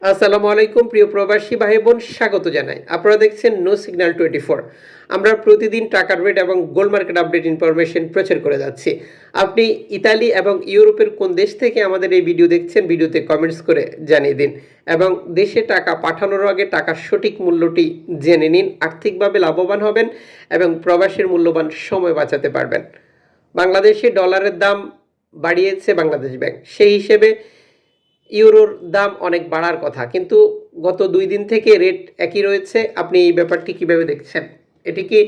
আসসালামু আলাইকুম প্রিয় প্রবাসী ভাই বোন, স্বাগত জানাই। আপনারা দেখছেন নো সিগন্যাল 24। আমরা প্রতিদিন টাকার রেট এবং গোল্ড মার্কেট আপডেট ইনফরমেশন প্রচার করে যাচ্ছি। আপনি ইতালি এবং ইউরোপের কোন দেশ থেকে আমাদের এই ভিডিও দেখছেন, ভিডিওতে কমেন্টস করে জানিয়ে দিন এবং দেশে টাকা পাঠানোর আগে টাকার সঠিক মূল্যটি জেনে নিন। আর্থিকভাবে লাভবান হবেন এবং প্রবাসীর মূল্যবান সময় বাঁচাতে পারবেন। বাংলাদেশে ডলারের দাম বাড়িয়েছে বাংলাদেশ ব্যাংক, সেই হিসেবে ইউরোর দাম অনেক বাড়ার কথা, কিন্তু গত 2 দিন থেকে রেট একই রয়েছে। আপনি এই ব্যাপারটি কিভাবে দেখছেন? এটি কি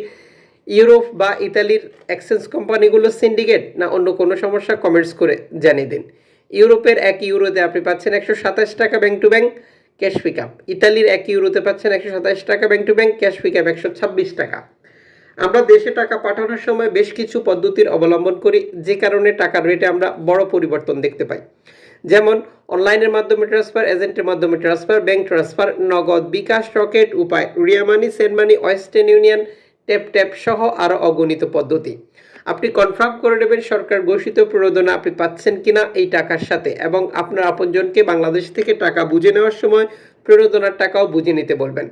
ইউরোপ বা ইতালির এক্সচেঞ্জ কোম্পানিগুলো সিন্ডিকেট, না অন্য কোনো সমস্যা? কমেন্টস করে জানিয়ে দিন। ইউরোপের 1 ইউরোতে আপনি পাচ্ছেন 127 টাকা bank to bank cash pickup. ইতালির 1 ইউরোতে পাচ্ছেন 127 টাকা bank to bank cash pickup 126 টাকা। আমরা দেশে টাকা পাঠানোর সময় বেশ কিছু পদ্ধতির অবলম্বন করি, যে কারণে টাকার রেটে আমরা বড় পরিবর্তন দেখতে পাই। যেমন অনলাইনের মাধ্যমে ট্রান্সফার, এজেন্টের মাধ্যমে ট্রান্সফার, ব্যাংক ট্রান্সফার, নগদ, বিকাশ, রকেট উপায়, Ria Money, send money, Western Union, Tap সহ আরও অগণিত পদ্ধতি। আপনি কনফার্ম করে নেবেন সরকার ঘোষিত প্রণোদনা আপনি পাচ্ছেন কিনা এই টাকার সাথে, এবং আপনার আপনজনকে বাংলাদেশ থেকে টাকা বুঝে নেওয়ার সময় প্রণোদনার টাকাও বুঝে নিতে বলবেন।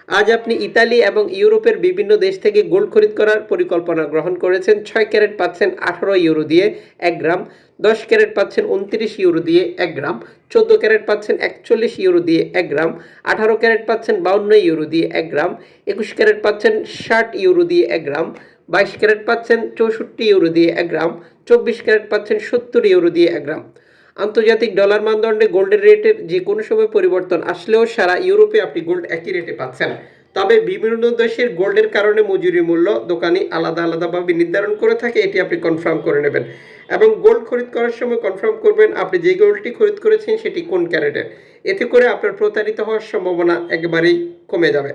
আজ আপনি ইতালি এবং ইউরোপের বিভিন্ন দেশ থেকে গোল্ড খরিদ করার পরিকল্পনা গ্রহণ করেছেন। 6 ক্যারেট পাচ্ছেন 18 ইউরো দিয়ে 1 গ্রাম, 10 ক্যারেট পাচ্ছেন 29 ইউরো দিয়ে 1 গ্রাম, 14 ক্যারেট পাচ্ছেন 41 ইউরো দিয়ে 1 গ্রাম, 18 ক্যারেট পাচ্ছেন 52 ইউরো দিয়ে 1 গ্রাম, 21 ক্যারেট পাচ্ছেন 60 ইউরো দিয়ে 1 গ্রাম, 22 ক্যারেট পাচ্ছেন 64 ইউরো দিয়ে 1 গ্রাম, 24 ক্যারেট পাচ্ছেন 70 ইউরো দিয়ে 1 গ্রাম। আন্তর্জাতিক ডলার মানদণ্ডে গোল্ডের রেটের যে কোনো সময় পরিবর্তন আসলেও সারা ইউরোপে আপনি গোল্ড একই রেটে পাচ্ছেন। তবে বিভিন্ন দেশের গোল্ডের কারণে মজুরি মূল্য দোকানি আলাদা আলাদাভাবে নির্ধারণ করে থাকে, এটি আপনি কনফার্ম করে নেবেন এবং গোল্ড খরিদ করার সময় কনফার্ম করবেন আপনি যে গোল্ডটি খরিদ করেছেন সেটি কোন ক্যারেটের। এতে করে আপনার প্রতারিত হওয়ার সম্ভাবনা একেবারেই কমে যাবে।